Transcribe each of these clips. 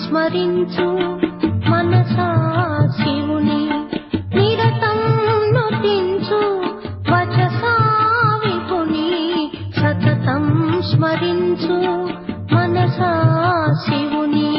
స్మరించు మనసా శివుని నిరతం నుతించు వచసా విపుని సతతం స్మరించు మనసా శివుని.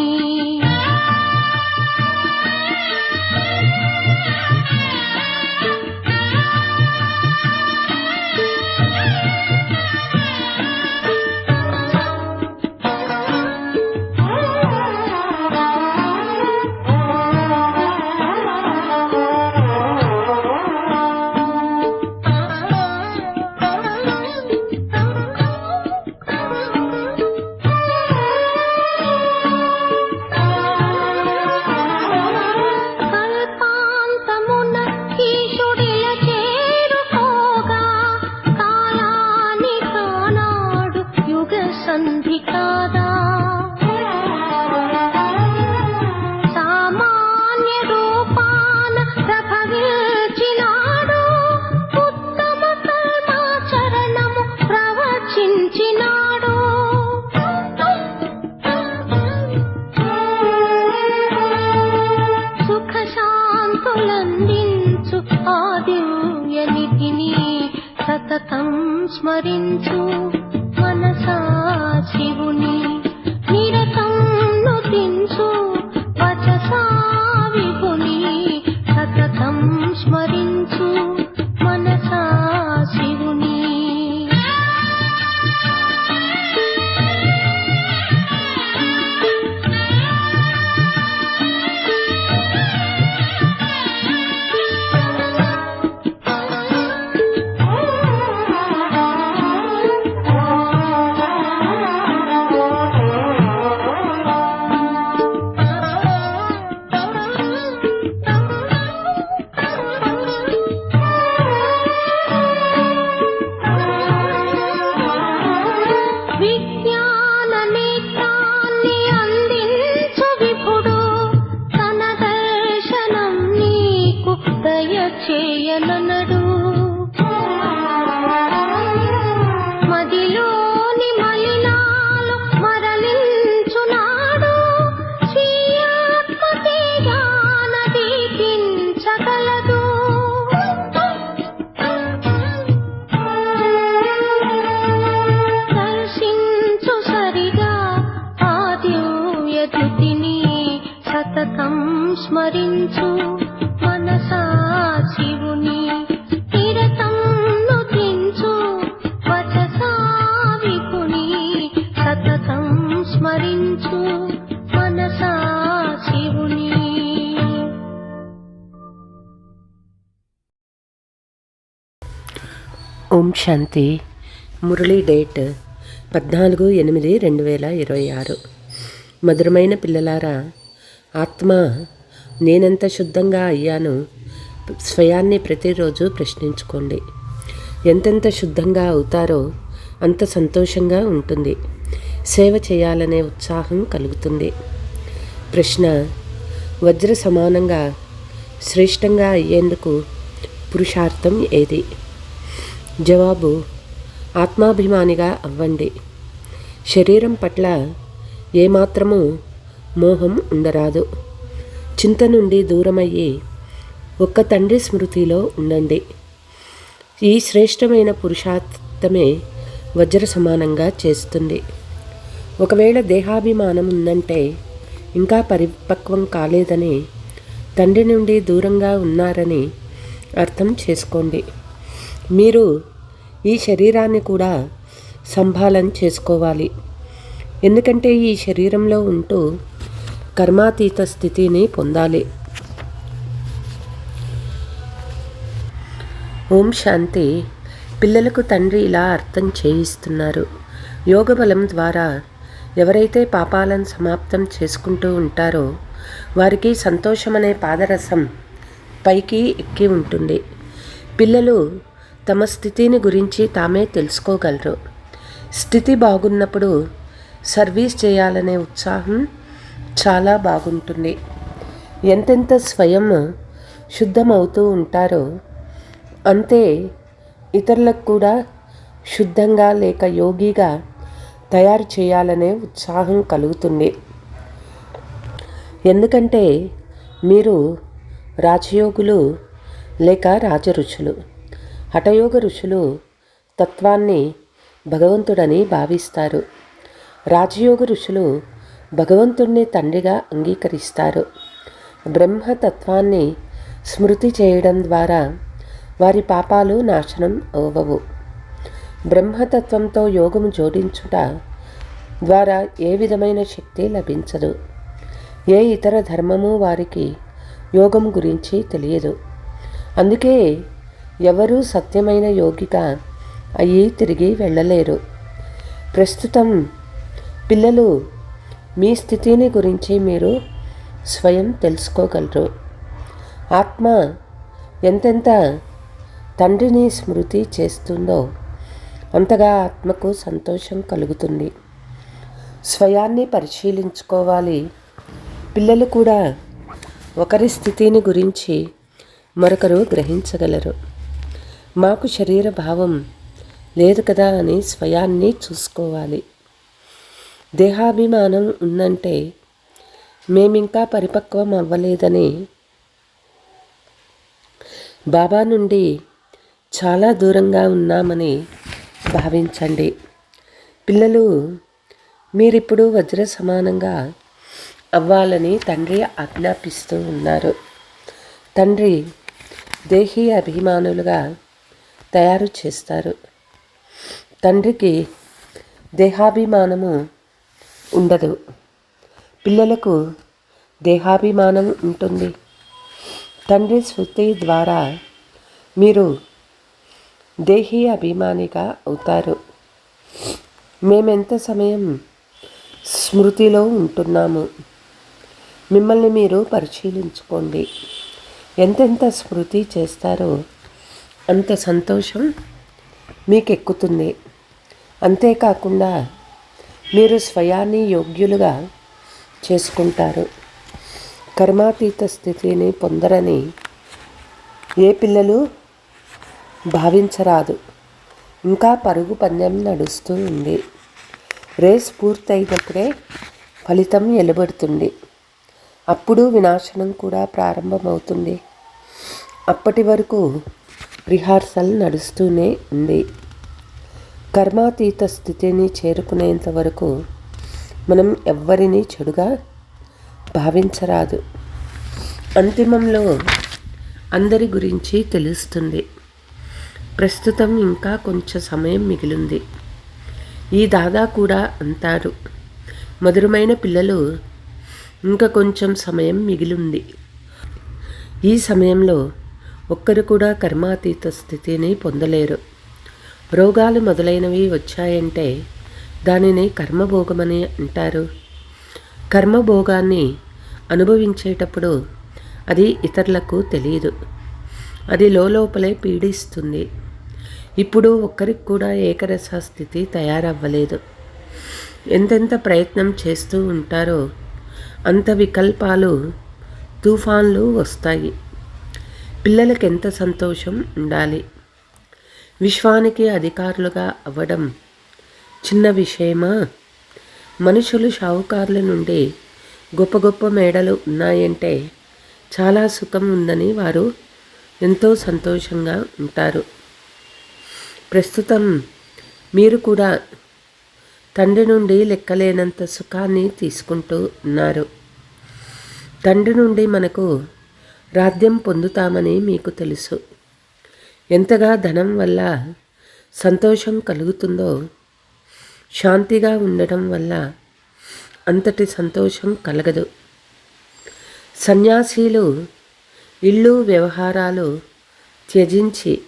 సామాన్య రూపాన ప్రభవించినాడు, ఉత్తమ కర్మాచరణము ప్రవచించినాడు. సుఖ శాంతులందించు ఆ దివ్య నిధిని సతతం స్మరించు మనసా శివుని నిరతం నుతించు వచసా విపుని సతతం స్మరించు మనసా శివుని. విజ్ఞాన నేత్రాన్ని అందించు విభుడు తన దర్శనం నీకు దయచేయనడు. మదిలోని మలినాలు మరలించునాడు, శ్రీయాత్మ తేజాన దీపించగలదు. దర్శించు సరిగా ఆ దివ్య ధృతిని సతతం స్మరించు మనసా శివుని నిరతం నుతించు వచసా విపుని సతతం స్మరించు మనసా శివుని. ఓం శాంతి. మురళీ డేట్ 14/8/2026. మధురమైన పిల్లలారా, ఆత్మ నేనెంత శుద్ధంగా అయ్యాను స్వయాన్ని ప్రతిరోజు ప్రశ్నించుకోండి. ఎంతెంత శుద్ధంగా అవుతారో అంత సంతోషంగా ఉంటుంది, సేవ చేయాలనే ఉత్సాహం కలుగుతుంది. ప్రశ్న: వజ్ర సమానంగా శ్రేష్టంగా అయ్యేందుకు పురుషార్థం ఏది? జవాబు: ఆత్మాభిమానిగా అవ్వండి. శరీరం పట్ల ఏమాత్రమూ మోహం ఉండరాదు. చింత నుండి దూరమయ్యి ఒక్క తండ్రి స్మృతిలో ఉండండి. ఈ శ్రేష్టమైన పురుషార్థమే వజ్ర సమానంగా చేస్తుంది. ఒకవేళ దేహాభిమానం ఉందంటే ఇంకా పరిపక్వం కాలేదని, తండ్రి నుండి దూరంగా ఉన్నారని అర్థం చేసుకోండి. మీరు ఈ శరీరాన్ని కూడా సంభాళన చేసుకోవాలి. ఎందుకంటే ఈ శరీరంలో ఉంటూ కర్మాతీత స్థితిని పొందాలి. ఓం శాంతి. పిల్లలకు తండ్రి ఇలా అర్థం చేయిస్తున్నారు. యోగబలం ద్వారా ఎవరైతే పాపాలను సమాప్తం చేసుకుంటూ ఉంటారో వారికి సంతోషమనే పాదరసం పైకి ఎక్కి ఉంటుంది. పిల్లలు తమ స్థితిని గురించి తామే తెలుసుకోగలరు. స్థితి బాగున్నప్పుడు సర్వీస్ చేయాలనే ఉత్సాహం చాలా బాగుంటుంది. ఎంతెంత స్వయం శుద్ధమవుతూ ఉంటారో అంతే ఇతరులకు కూడా శుద్ధంగా లేక యోగిగా తయారు చేయాలనే ఉత్సాహం కలుగుతుంది. ఎందుకంటే మీరు రాజయోగులు లేక రాజఋషులు. హఠయోగ ఋషులు తత్వాన్ని భగవంతుడని భావిస్తారు. రాజయోగ ఋషులు భగవంతుణ్ణి తండ్రిగా అంగీకరిస్తారు. బ్రహ్మతత్వాన్ని స్మృతి చేయడం ద్వారా వారి పాపాలు నాశనం అవ్వవు. బ్రహ్మతత్వంతో యోగము జోడించుట ద్వారా ఏ విధమైన శక్తి లభించదు. ఏ ఇతర ధర్మము వారికి యోగం గురించి తెలియదు. అందుకే ఎవరూ సత్యమైన యోగిగా అయ్యి తిరిగి వెళ్ళలేరు. ప్రస్తుతం పిల్లలు మీ స్థితిని గురించి మీరు స్వయం తెలుసుకోగలరు. ఆత్మ ఎంతెంత తండ్రిని స్మృతి చేస్తుందో అంతగా ఆత్మకు సంతోషం కలుగుతుంది. స్వయాన్ని పరిశీలించుకోవాలి. పిల్లలు కూడా ఒకరి స్థితిని గురించి మరొకరు గ్రహించగలరు. మాకు శరీర భావం లేదు కదా అని స్వయాన్ని చూసుకోవాలి. దేహాభిమానం ఉందంటే మేమింకా పరిపక్వం అవ్వలేదని బాబా నుండి చాలా దూరంగా ఉన్నామని భావించండి. పిల్లలు, మీరిప్పుడు వజ్ర సమానంగా అవ్వాలని తండ్రి ఆజ్ఞాపిస్తూ ఉన్నారు. తండ్రి దేహీ అభిమానులుగా తయారు చేస్తారు. తండ్రికి దేహాభిమానము ఉండదు. పిల్లలకు దేహాభిమానం ఉంటుంది. తండ్రి స్మృతి ద్వారా మీరు దేహీ అభిమానిగా అవుతారు. మేమెంత సమయం స్మృతిలో ఉంటున్నాము? మిమ్మల్ని మీరు పరిశీలించుకోండి. ఎంతెంత స్మృతి చేస్తారో అంత సంతోషం మీకెక్కుతుంది. అంతేకాకుండా మీరు స్వయాన్ని యోగ్యులుగా చేసుకుంటారు. కర్మాతీత స్థితిని పొందరని ఏ పిల్లలు భావించరాదు. ఇంకా పరుగు పందెం నడుస్తూ ఉంది. రేస్ పూర్తయినప్పుడే ఫలితం వెలువడుతుంది. అప్పుడు వినాశనం కూడా ప్రారంభమవుతుంది. అప్పటి వరకు రిహార్సల్ నడుస్తూనే ఉంది. కర్మాతీత స్థితిని చేరుకునేంత వరకు మనం ఎవ్వరినీ చెడుగా భావించరాదు. అంతిమంలో అందరి గురించి తెలుస్తుంది. ప్రస్తుతం ఇంకా కొంచెం సమయం మిగిలింది. ఈ దాదా కూడా అంటారు, మధురమైన పిల్లలు, ఇంకా కొంచెం సమయం మిగిలింది. ఈ సమయంలో ఒక్కరు కూడా కర్మాతీత స్థితిని పొందలేరు. రోగాలు మొదలైనవి వచ్చాయంటే దానిని కర్మభోగమని అంటారు. కర్మభోగాన్ని అనుభవించేటప్పుడు అది ఇతరులకు తెలియదు. అది లోపలే పీడిస్తుంది. ఇప్పుడు ఒక్కరికి కూడా ఏకరస స్థితి తయారవ్వలేదు. ఎంతెంత ప్రయత్నం చేస్తూ ఉంటారో అంత వికల్పాలు, తుఫాన్లు వస్తాయి. పిల్లలకి ఎంత సంతోషం ఉండాలి. విశ్వానికి అధికారులుగా అవ్వడం చిన్న విషయమా? మనుషులు షావుకారుల నుండి గొప్ప గొప్ప మేడలు ఉన్నాయంటే చాలా సుఖం ఉందని వారు ఎంతో సంతోషంగా ఉంటారు. ప్రస్తుతం మీరు కూడా తండ్రి నుండి లెక్కలేనంత సుఖాన్ని తీసుకుంటూ ఉన్నారు. తండ్రి నుండి మనకు రాజ్యం పొందుతామని మీకు తెలుసు. ఎంతగా ధనం వల్ల సంతోషం కలుగుతుందో శాంతిగా ఉండటం వల్ల అంతటి సంతోషం కలగదు. సన్యాసీలు ఇళ్ళు వ్యవహారాలు త్యజించి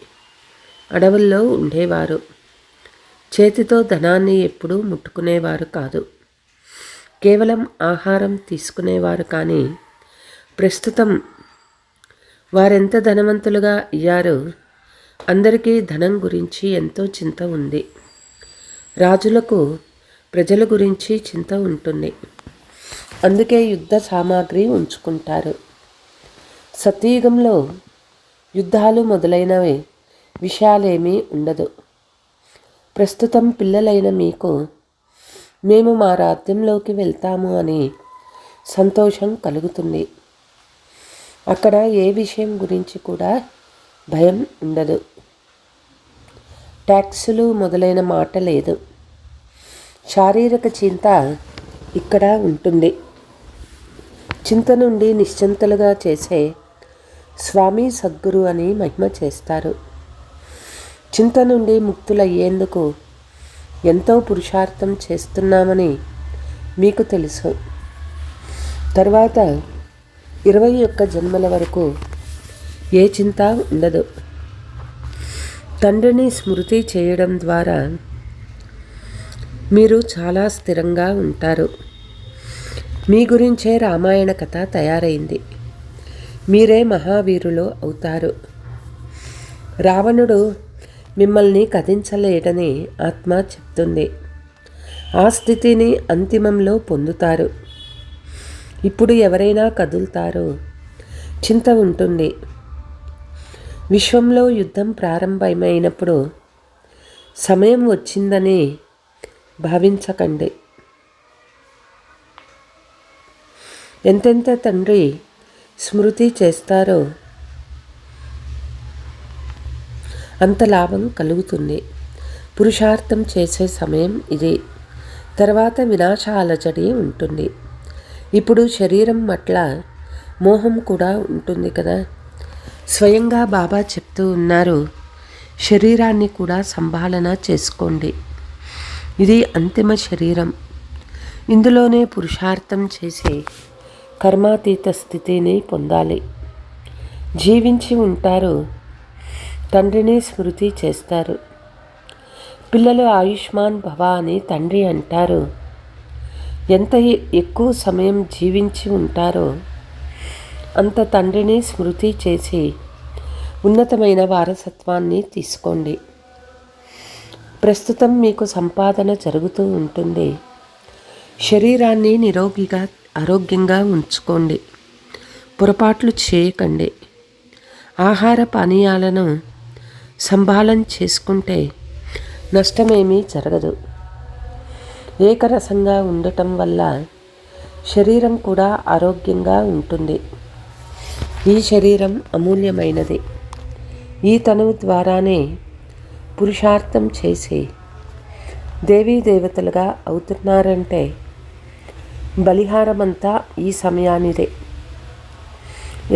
అడవుల్లో ఉండేవారు. చేతితో ధనాన్ని ఎప్పుడూ ముట్టుకునేవారు కాదు. కేవలం ఆహారం తీసుకునేవారు. కానీ ప్రస్తుతం వారెంత ధనవంతులుగా అయ్యారో అందరికీ ధనం గురించి ఎంతో చింత ఉంది. రాజులకు ప్రజల గురించి చింత ఉంటుంది. అందుకే యుద్ధ సామాగ్రి ఉంచుకుంటారు. సత్యయుగంలో యుద్ధాలు మొదలైనవి విషయాలేమీ ఉండదు. ప్రస్తుతం పిల్లలైన మీకు మేము మా రాజ్యంలోకి వెళ్తాము అని సంతోషం కలుగుతుంది. అక్కడ ఏ విషయం గురించి కూడా భయం ఉండదు. ట్యాక్సులు మొదలైన మాట లేదు. శారీరక చింత ఇక్కడ ఉంటుంది. చింత నుండి నిశ్చింతలుగా చేసే స్వామి సద్గురు అని మహిమ చేస్తారు. చింత నుండి ముక్తులయ్యేందుకు ఎంతో పురుషార్థం చేస్తున్నామని మీకు తెలుసు. తర్వాత 21 జన్మల వరకు ఏ చింత ఉండదు. తండ్రిని స్మృతి చేయడం ద్వారా మీరు చాలా స్థిరంగా ఉంటారు. మీ గురించే రామాయణ కథ తయారైంది. మీరే మహావీరులు అవుతారు. రావణుడు మిమ్మల్ని కదించలేడని ఆత్మ చెప్తుంది. ఆ స్థితిని అంతిమంలో పొందుతారు. ఇప్పుడు ఎవరైనా కదులుతారో చింత ఉంటుంది. విశ్వంలో యుద్ధం ప్రారంభమైనప్పుడు సమయం వచ్చిందని భావించకండి. ఎంతెంత తండ్రి స్మృతి చేస్తారో అంత లాభం కలుగుతుంది. పురుషార్థం చేసే సమయం ఇది. తర్వాత వినాశ అలజడి ఉంటుంది. ఇప్పుడు శరీరం పట్ల మోహం కూడా ఉంటుంది కదా. స్వయంగా బాబా చెప్తూ ఉన్నారు, శరీరాన్ని కూడా సంభాళన చేసుకోండి. ఇది అంతిమ శరీరం. ఇందులోనే పురుషార్థం చేసే కర్మాతీత స్థితిని పొందాలి. జీవించి ఉంటారు, తండ్రిని స్మృతి చేస్తారు. పిల్లలు ఆయుష్మాన్ భవ అని తండ్రి అంటారు. ఎంత ఎక్కువ సమయం జీవించి ఉంటారో అంత తండ్రిని స్మృతి చేసి ఉన్నతమైన వారసత్వాన్ని తీసుకోండి. ప్రస్తుతం మీకు సంపాదన జరుగుతూ ఉంటుంది. శరీరాన్ని నిరోగిగా ఆరోగ్యంగా ఉంచుకోండి. పొరపాట్లు చేయకండి. ఆహార పానీయాలను సంభాళన చేసుకుంటే నష్టమేమీ జరగదు. ఏకరసంగా ఉండటం వల్ల శరీరం కూడా ఆరోగ్యంగా ఉంటుంది. ఈ శరీరం అమూల్యమైనది. ఈ తనువు ద్వారానే పురుషార్థం చేసి దేవీ దేవతలుగా అవుతున్నారంటే బలిహారమంతా ఈ సమయానిదే.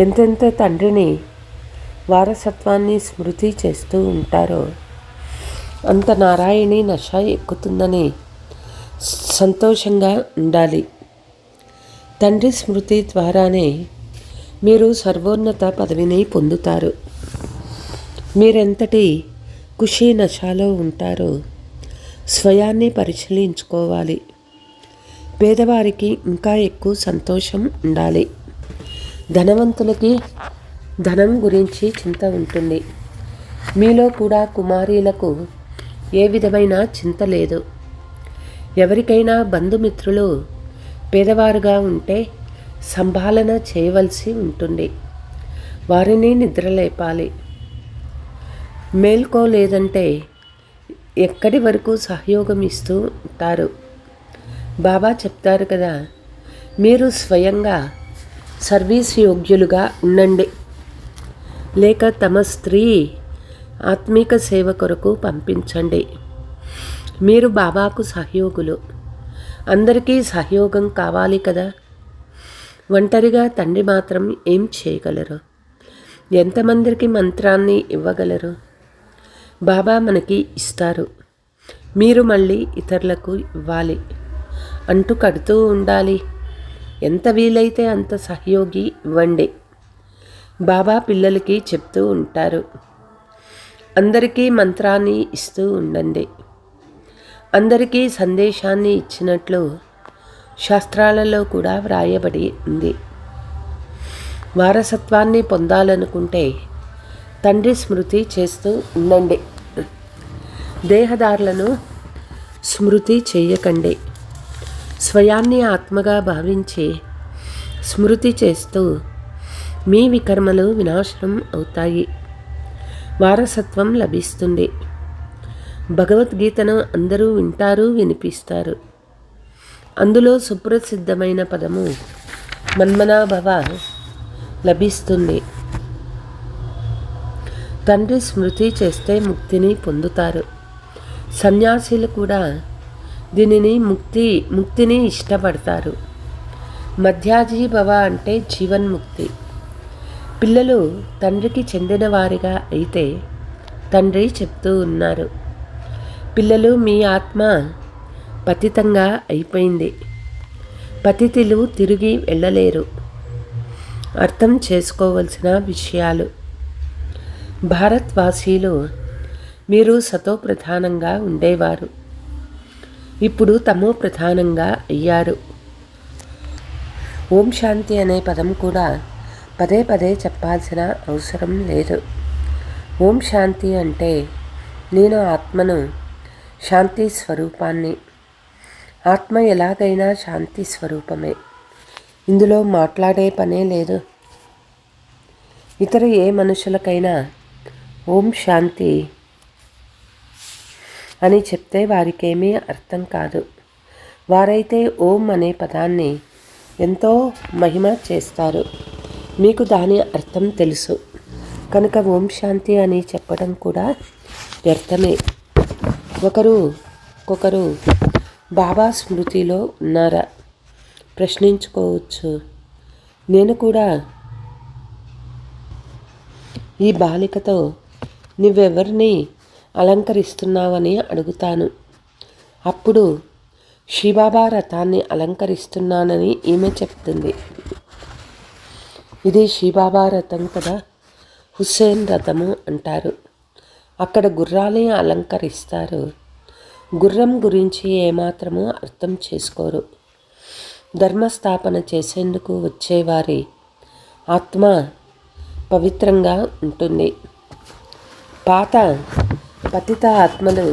ఎంతెంత తండ్రిని వారసత్వాన్ని స్మృతి చేస్తూ ఉంటారో అంత నారాయణి నశ ఎక్కుతుందని సంతోషంగా ఉండాలి. తండ్రి స్మృతి ద్వారానే మీరు సర్వోన్నత పదవిని పొందుతారు. మీరెంతటి ఖుషీ నశాలో ఉంటారో స్వయాన్ని పరిశీలించుకోవాలి. పేదవారికి ఇంకా ఎక్కువ సంతోషం ఉండాలి. ధనవంతులకి ధనం గురించి చింత ఉంటుంది. మీలో కూడా కుమారీలకు ఏ విధమైన చింత లేదు. ఎవరికైనా బంధుమిత్రులు పేదవారుగా ఉంటే సంభాళన చేయవలసి ఉంటుంది. వారిని నిద్రలేపాలి. మేల్కోలేదంటే ఎక్కడి వరకు సహయోగం ఇస్తూ ఉంటారు. బాబా చెప్తారు కదా, మీరు స్వయంగా సర్వీస్ యోగ్యులుగా ఉండండి, లేక తమ స్త్రీ ఆత్మీక సేవ కొరకు పంపించండి. మీరు బాబాకు సహయోగులు. అందరికీ సహయోగం కావాలి కదా. ఒంటరిగా తండ్రి మాత్రం ఏం చేయగలరు? ఎంతమందికి మంత్రాన్ని ఇవ్వగలరు? బాబా మనకి ఇస్తారు, మీరు మళ్ళీ ఇతరులకు ఇవ్వాలి. అంటూ కడుతూ ఉండాలి. ఎంత వీలైతే అంత సహయోగి ఇవ్వండి. బాబా పిల్లలకి చెప్తూ ఉంటారు, అందరికీ మంత్రాన్ని ఇస్తూ ఉండండి. అందరికీ సందేశాన్ని ఇచ్చినట్లు శాస్త్రాలలో కూడా వ్రాయబడి ఉంది. వారసత్వాన్ని పొందాలనుకుంటే తండ్రి స్మృతి చేస్తూ ఉండండి. దేహదారులను స్మృతి చేయకండి. స్వయాన్ని ఆత్మగా భావించి స్మృతి చేస్తూ మీ వికర్మలు వినాశనం అవుతాయి. వారసత్వం లభిస్తుంది. భగవద్గీతను అందరూ వింటారు, వినిపిస్తారు. అందులో సుప్రసిద్ధమైన పదము మన్మనాభవ లభిస్తుంది. తండ్రి స్మృతి చేస్తే ముక్తిని పొందుతారు. సన్యాసులు కూడా దీనిని ముక్తిని ఇష్టపడతారు. మధ్యాజీభవ అంటే జీవన్ముక్తి. పిల్లలు తండ్రికి చెందిన వారిగా అయితే తండ్రి చెప్తూ ఉన్నారు, పిల్లలు మీ ఆత్మ పతితంగా అయిపోయింది. పతితులు తిరిగి వెళ్ళలేరు. అర్థం చేసుకోవలసిన విషయాలు. భారత్వాసీలు మీరు సతో ప్రధానంగా ఉండేవారు, ఇప్పుడు తమో ప్రధానంగా అయ్యారు. ఓం శాంతి అనే పదం కూడా పదే పదే చెప్పాల్సిన అవసరం లేదు. ఓం శాంతి అంటే నేను ఆత్మను, శాంతి స్వరూపాన్ని. ఆత్మ ఎలాగైనా శాంతి స్వరూపమే. ఇందులో మాట్లాడే పనే లేదు. ఇతర ఏ మనుషులకైనా ఓం శాంతి అని చెప్తే వారికేమీ అర్థం కాదు. వారైతే ఓం అనే పదాన్ని ఎంతో మహిమ చేస్తారు. మీకు దాని అర్థం తెలుసు కనుక ఓం శాంతి అని చెప్పడం కూడా వ్యర్థమే. ఒకరు బాబా స్మృతిలో ఉన్నారా ప్రశ్నించుకోవచ్చు. నేను కూడా ఈ బాలికతో నువ్వెవరిని అలంకరిస్తున్నావని అడుగుతాను. అప్పుడు శివబాబా రథాన్ని అలంకరిస్తున్నానని ఈమె చెప్తుంది. ఇది శివబాబా రథం కదా, హుస్సేన్ రథము అంటారు. అక్కడ గుర్రాలని అలంకరిస్తారు. గుర్రం గురించి ఏమాత్రమూ అర్థం చేసుకోరు. ధర్మస్థాపన చేసేందుకు వచ్చేవారి ఆత్మ పవిత్రంగా ఉంటుంది. పాత పతిత ఆత్మలు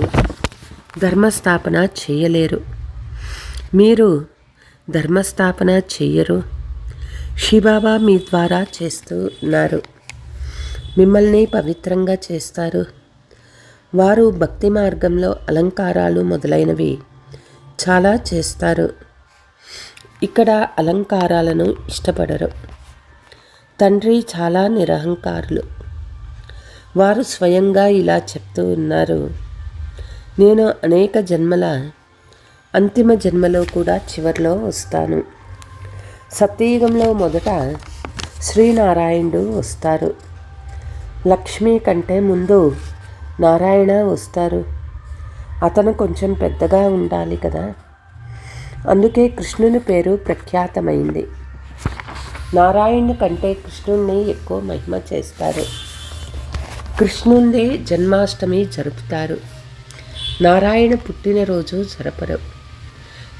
ధర్మస్థాపన చేయలేరు. మీరు ధర్మస్థాపన చెయ్యరు. శివబాబా మీ ద్వారా చేస్తూ ఉన్నారు. మిమ్మల్ని పవిత్రంగా చేస్తారు. వారు భక్తి మార్గంలో అలంకారాలు మొదలైనవి చాలా చేస్తారు. ఇక్కడ అలంకారాలను ఇష్టపడరు. తండ్రి చాలా నిరహంకారులు. వారు స్వయంగా ఇలా చెప్తూ ఉన్నారు, నేను అనేక జన్మల అంతిమ జన్మలో కూడా చివరిలో వస్తాను. సత్యయుగంలో మొదట శ్రీనారాయణుడు వస్తారు. లక్ష్మి కంటే ముందు నారాయణ వస్తారు. అతను కొంచెం పెద్దగా ఉండాలి కదా, అందుకే కృష్ణుని పేరు ప్రఖ్యాతమైంది. నారాయణుని కంటే కృష్ణుణ్ణి ఎక్కువ మహిమ చేస్తారు. కృష్ణుందే జన్మాష్టమి జరుపుతారు. నారాయణ పుట్టినరోజు జరపరు.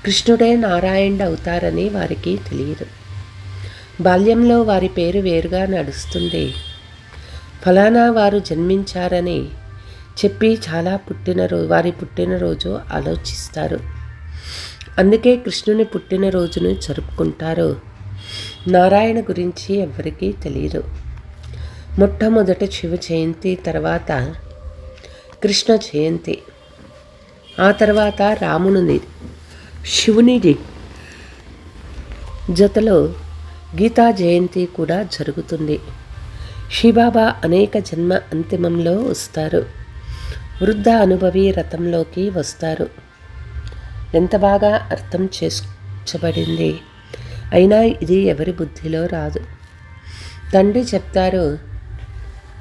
కృష్ణుడే నారాయణుడు అవుతారని వారికి తెలియదు. బాల్యంలో వారి పేరు వేరుగా నడుస్తుంది. ఫలానా వారు జన్మించారని చెప్పి వారి పుట్టినరోజు ఆలోచిస్తారు. అందుకే కృష్ణుని పుట్టినరోజును జరుపుకుంటారు. నారాయణ గురించి ఎవరికీ తెలియదు. మొట్టమొదట శివ జయంతి, తర్వాత కృష్ణ జయంతి, ఆ తర్వాత రాముని శివుని జతలో గీతా జయంతి కూడా జరుగుతుంది. శివబాబా అనేక జన్మ అంతిమంలో వస్తారు. వృద్ధ అనుభవి రథంలోకి వస్తారు. ఎంత బాగా అర్థం చేసుకోబడింది. అయినా ఇది ఎవరి బుద్ధిలో రాదు. తండ్రి చెప్తారు,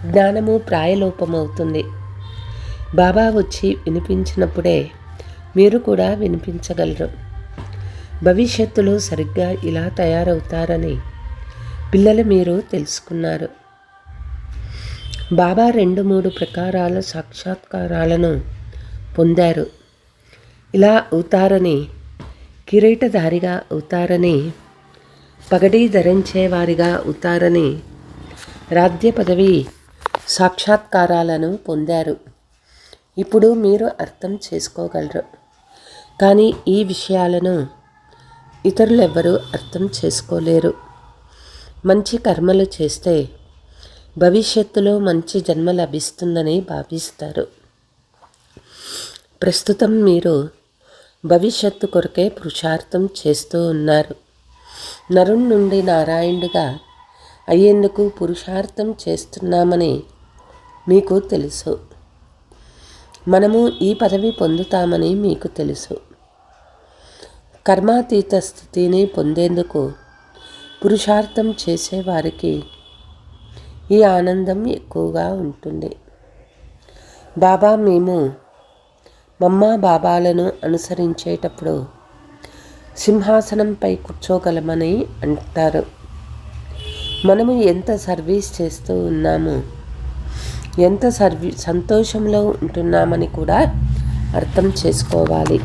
జ్ఞానము ప్రాయలోపమవుతుంది. బాబా వచ్చి వినిపించినప్పుడే మీరు కూడా వినిపించగలరు. భవిష్యత్తులో సరిగ్గా ఇలా తయారవుతారని పిల్లలు మీరు తెలుసుకున్నారు. బాబా 2-3 ప్రకారాల సాక్షాత్కారాలను పొందారు. ఇలా అవుతారని, కిరీటధారిగా అవుతారని, పగడీ ధరించేవారిగా అవుతారని, రాజ్య పదవి సాక్షాత్కారాలను పొందారు. ఇప్పుడు మీరు అర్థం చేసుకోగలరు. కానీ ఈ విషయాలను ఇతరులెవ్వరూ అర్థం చేసుకోలేరు. మంచి కర్మలు చేస్తే భవిష్యత్తులో మంచి జన్మ లభిస్తుందని భావిస్తారు. ప్రస్తుతం మీరు భవిష్యత్తు కొరకే పురుషార్థం చేస్తూ ఉన్నారు. నరుని నుండి నారాయణుడిగా అయ్యేందుకు పురుషార్థం చేస్తున్నామని మీకు తెలుసు. మనము ఈ పదవి పొందుతామని మీకు తెలుసు. కర్మాతీత స్థితిని పొందేందుకు పురుషార్థం చేసేవారికి ఈ ఆనందం ఎక్కువగా ఉంటుంది. బాబా మేము మమ్మా బాబాలను అనుసరించేటప్పుడు సింహాసనంపై కూర్చోగలమని అంటారు. మనము ఎంత సర్వీస్ చేస్తూ ఉన్నాము, ఎంత సంతోషంలో ఉంటున్నామని కూడా అర్థం చేసుకోవాలి.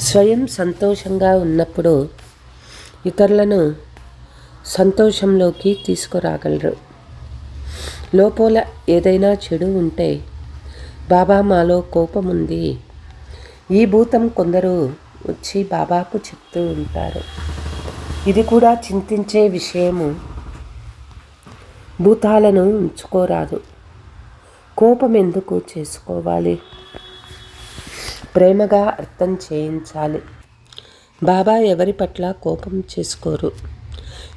స్వయం సంతోషంగా ఉన్నప్పుడు ఇతరులను సంతోషంలోకి తీసుకురాగలరు. లోపల ఏదైనా చెడు ఉంటే బాబా మాలో కోపం ఉంది, ఈ భూతం కొందరు వచ్చి బాబాకు చెప్తూ ఉంటారు. ఇది కూడా చింతించే విషయము. భూతాలను ఉంచుకోరాదు. కోపం ఎందుకు చేసుకోవాలి? ప్రేమగా అర్థం చేయించాలి. బాబా ఎవరి పట్ల కోపం చేసుకోరు.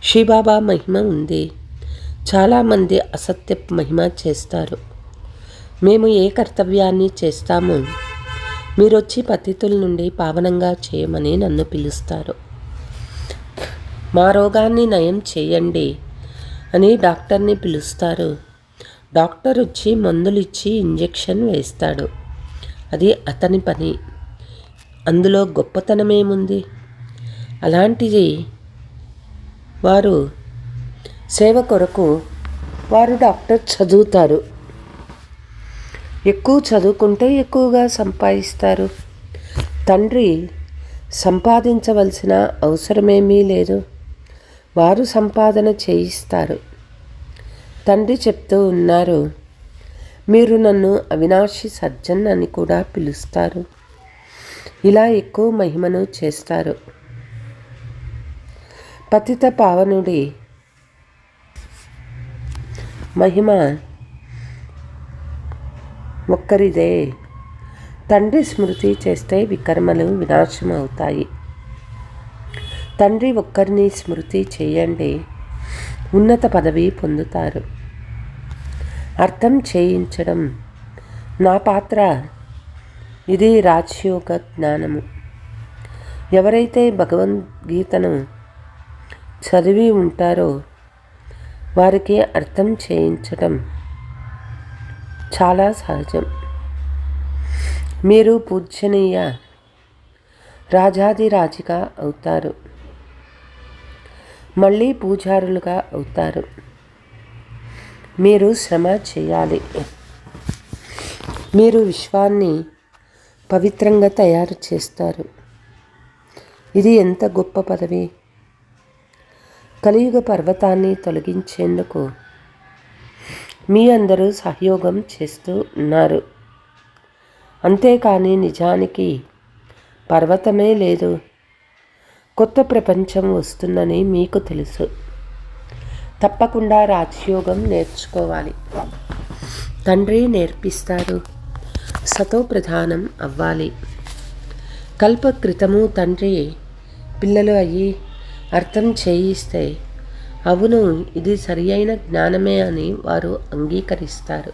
శ్రీబాబా మహిమ ఉంది. చాలామంది అసత్యపు మహిమ చేస్తారు. మేము ఏ కర్తవ్యాన్ని చేస్తామో మీరొచ్చి పతితుల నుండి పావనంగా చేయమని నన్ను పిలుస్తారు. మా రోగాన్ని నయం చేయండి అని డాక్టర్ని పిలుస్తారు. డాక్టర్ వచ్చి మందులు ఇచ్చి ఇంజెక్షన్ వేస్తాడు. అది అతని పని. అందులో గొప్పతనమేముంది? అలాంటిది వారు సేవ కొరకు వారు డాక్టర్ చదువుతారు. ఎక్కువ చదువుకుంటే ఎక్కువగా సంపాదిస్తారు. తండ్రి సంపాదించవలసిన అవసరమేమీ లేదు. వారు సంపాదన చేయిస్తారు. తండ్రి చెప్తూ ఉన్నారు, మీరు నన్ను అవినాశి సజ్జన్ అని కూడా పిలుస్తారు. ఇలా ఎక్కువ మహిమను చేస్తారు. పతిత పావనుడి మహిమ ఒక్కరిదే. తండ్రి స్మృతి చేస్తే వికర్మలు వినాశం అవుతాయి. తండ్రి ఒక్కరిని స్మృతి చేయండి, ఉన్నత పదవి పొందుతారు. అర్థం చేయించడం నా పాత్ర. ఇది రాజయోగ జ్ఞానము. ఎవరైతే భగవద్గీతను చదివి ఉంటారో వారికి అర్థం చేయించడం చాలా సహజం. మీరు పూజనీయ రాజాదిరాజుగా అవుతారు. మళ్ళీ పూజారులుగా అవుతారు. మీరు శ్రమ చేయాలి. మీరు విశ్వాన్ని పవిత్రంగా తయారు చేస్తారు. ఇది ఎంత గొప్ప పదవి! కలియుగ పర్వతాన్ని తొలగించేందుకు మీ అందరూ సహయోగం చేస్తూ ఉన్నారు. అంతేకాని నిజానికి పర్వతమే లేదు. కొత్త ప్రపంచం వస్తుందని మీకు తెలుసు. తప్పకుండా రాజయోగం నేర్చుకోవాలి. తండ్రి నేర్పిస్తారు. సతో ప్రధానం అవ్వాలి. కల్ప క్రితము తండ్రి పిల్లలు అయ్యి అర్థం చేయిస్తే అవును ఇది సరి అయిన జ్ఞానమే అని వారు అంగీకరిస్తారు.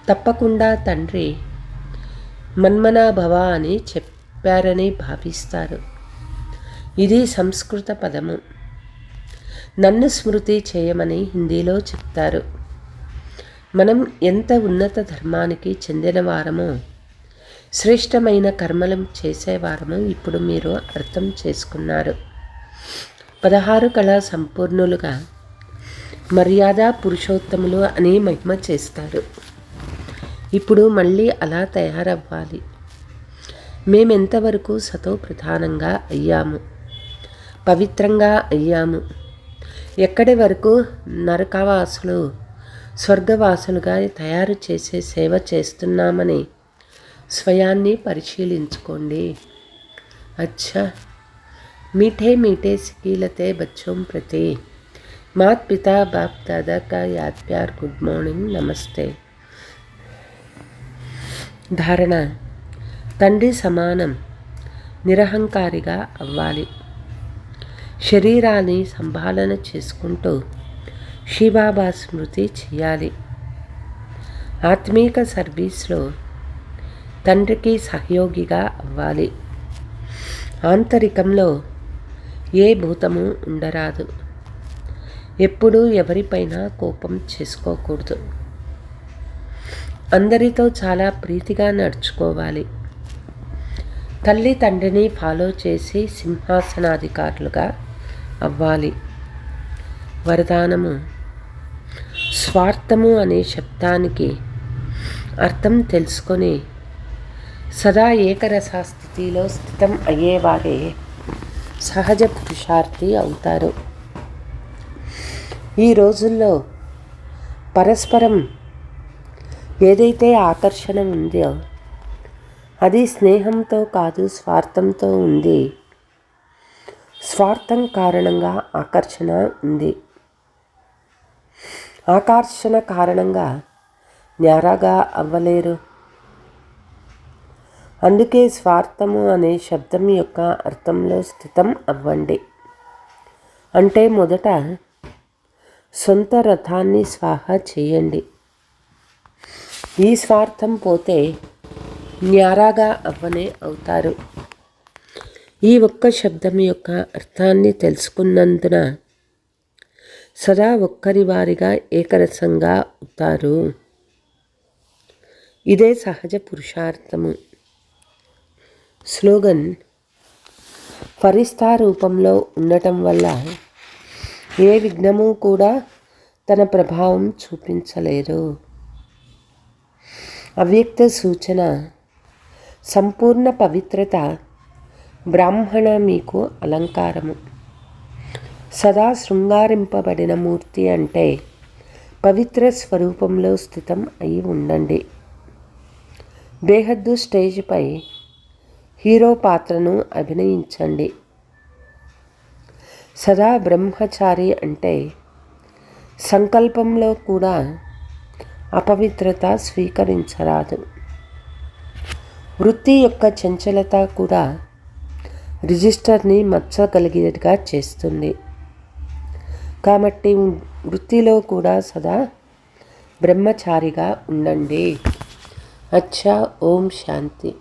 తప్పకుండా తండ్రి మన్మనాభవ అని చెప్పారని భావిస్తారు. ఇది సంస్కృత పదము. నన్ను స్మృతి చేయమని హిందీలో చెప్తారు. మనం ఎంత ఉన్నత ధర్మానికి చెందిన వారమో, శ్రేష్టమైన కర్మలు చేసేవారమో ఇప్పుడు మీరు అర్థం చేసుకున్నారు. 16 కళా సంపూర్ణులుగా మర్యాద పురుషోత్తములు అని మహిమ చేస్తారు. ఇప్పుడు మళ్ళీ అలా తయారవ్వాలి. మేమెంతవరకు సతో ప్రధానంగా అయ్యాము, పవిత్రంగా అయ్యాము, ఎక్కడి వరకు నరకవాసులు స్వర్గవాసులుగా తయారు చేసే సేవ చేస్తున్నామని స్వయాన్ని పరిశీలించుకోండి. అచ్చా, मीठे मीठे सिकीलते बच्चों प्रति मात पिता बाप दादा का याद प्यार गुड మార్నింగ్ నమస్తే. ధారణ: తండ్రి సమానం నిరహంకారిగా అవ్వాలి. శరీరాన్ని సంభాలన చేసుకుంటూ శివబాబా స్మృతి చేయాలి. ఆత్మీక సర్వీస్లో తండ్రికి సహయోగిగా అవ్వాలి. ఆంతరికంలో ఏ భూతము ఉండరాదు. ఎప్పుడూ ఎవరిపైన కోపం చేసుకోకూడదు. అందరితో చాలా ప్రీతిగా నడుచుకోవాలి. తల్లి తండ్రిని ఫాలో చేసి సింహాసనాధికారులుగా అవ్వాలి. వరదానము: స్వార్థము అనే శబ్దానికి అర్థం తెలుసుకొని సదా ఏకరస స్థితిలో స్థితం అయ్యేవారే సహజ పురుషార్థి అవుతారు. ఈ రోజుల్లో పరస్పరం ఏదైతే ఆకర్షణ ఉందో అది స్నేహంతో కాదు, స్వార్థంతో ఉంది. స్వార్థం కారణంగా ఆకర్షణ ఉంది. ఆకర్షణ కారణంగా న్యారాగా అవ్వలేరు. అందుకే స్వార్థము అనే శబ్దం యొక్క అర్థంలో స్థితం అవ్వండి. అంటే మొదట సొంత రథాన్ని స్వాహా చేయండి. ఈ స్వార్థం పోతే న్యారాగా అవ్వనే అవుతారు. ఈ ఒక్క శబ్దం యొక్క అర్థాన్ని తెలుసుకున్నందున సదా ఒక్కరి వారిగా ఏకరసంగా అవుతారు. ఇదే సహజ పురుషార్థము. స్లోగన్: ఫరిస్తా రూపంలో ఉండటం వల్ల ఏ విఘ్నము కూడా తన ప్రభావం చూపించలేదు. అవ్యక్త సూచన: సంపూర్ణ పవిత్రత బ్రాహ్మణ మీకు అలంకారము. సదా శృంగారింపబడిన మూర్తి అంటే పవిత్ర స్వరూపంలో స్థితం అయి ఉండండి. బేహద్దు స్టేజ్పై హీరో పాత్రను అభినయించండి. సదా బ్రహ్మచారి అంటే సంకల్పంలో కూడా అపవిత్రత స్వీకరించరాదు. వృత్తి యొక్క చంచలత కూడా రిజిస్టర్ని మచ్చగలిగేదిగా చేస్తుంది. కాబట్టి వృత్తిలో కూడా సదా బ్రహ్మచారిగా ఉండండి. అచ్చా. ఓం శాంతి.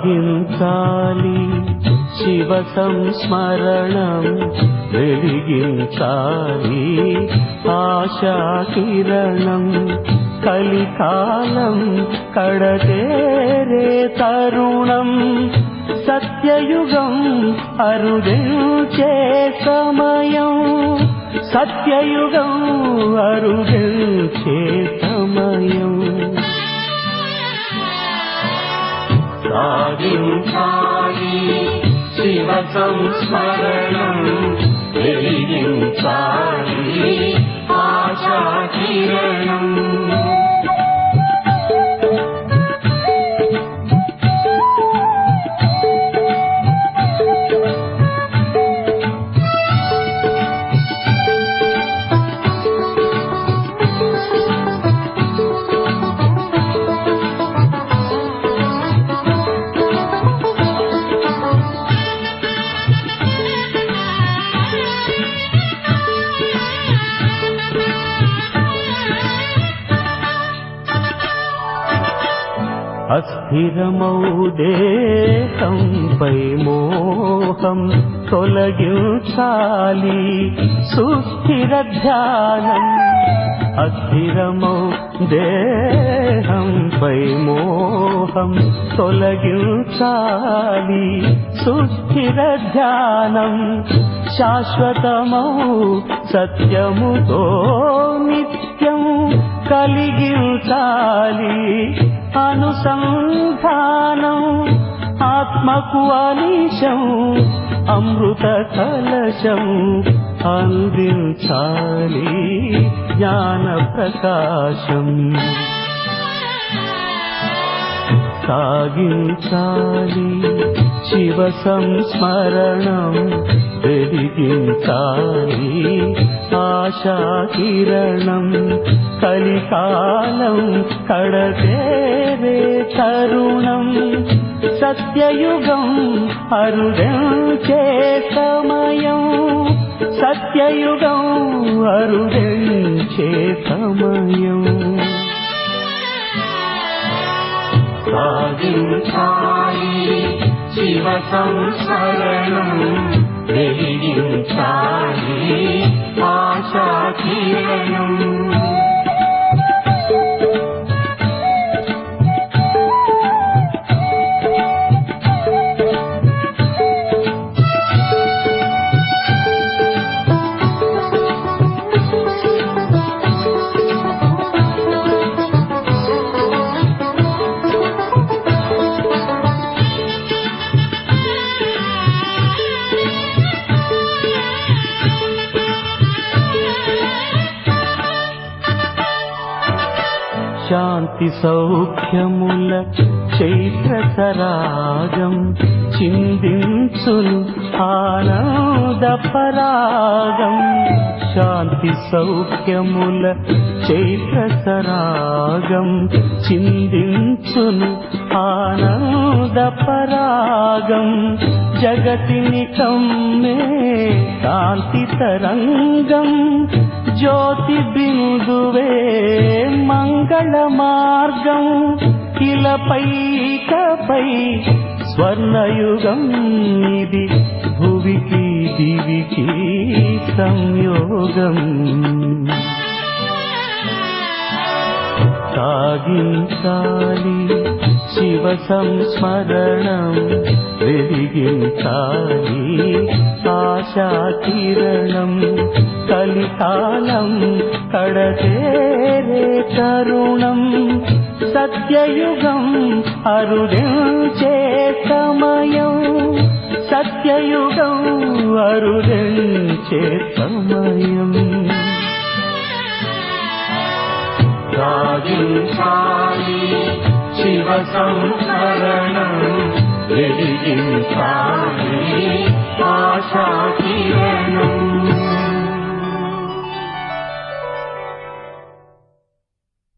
సాగించాలి శివ సంస్మరణం, వెలిగించాలి ఆశాకిరణం. కలికాలం కడతేరే తరుణం, సత్యయుగం అరుదించే సమయం. సత్యయుగం అరుదించే సమయం. సాగించాలి శివ సంస్మరణం, వెలిగించాలి ఆశాకిరణం. అస్థిరమౌ దేహంపై మోహం తొలగించాలి సుస్థిర ధ్యానం. అస్థిరమౌ దేహంపై మోహం తొలగించాలి సుస్థిర ధ్యానం. శాశ్వతమౌ సత్యముతో నిత్యం కలిగించాలి అనుసంధానం. ఆత్మకు అనిశం అమృత కలశం అందించాలి జ్ఞాన ప్రకాశం. సాగించాలి శివ సంస్మరణం వెలిగించాలి ఆశా కిరణం. కలికాలం కడతేరే తరుణం. సత్యయుగం అరుదించే సమయం. సత్యయుగం అరుదించే సమయం. సాగించాలి శివ సంస్మరణం వెలిగించాలి ఆశా కిరణం. శాంతి సౌఖ్యముల చైత్ర సరాగం చిందించును ఆనంద పరాగం. శాంతి సౌఖ్యముల చైత్ర సరాగం చిందించును ఆనంద పరాగం. జగతిని కమ్మే కాంతి తరంగం. జ్యోతి బిందువే మంగళ మార్గం. ఇలపై ఇకపై స్వర్ణయుగం ఇది భువికి దివికి సంయోగం. సాగించాలి శివ సంస్మరణం వెలిగించాలి ఆశా కిరణం. కలికాలం కడతేరే తరుణం. సత్యయుగం అరుదించే సమయం. సత్యయుగం అరుదించే సమయం. సాగించాలి శివ సంస్మరణం వెలిగించాలి ఆశా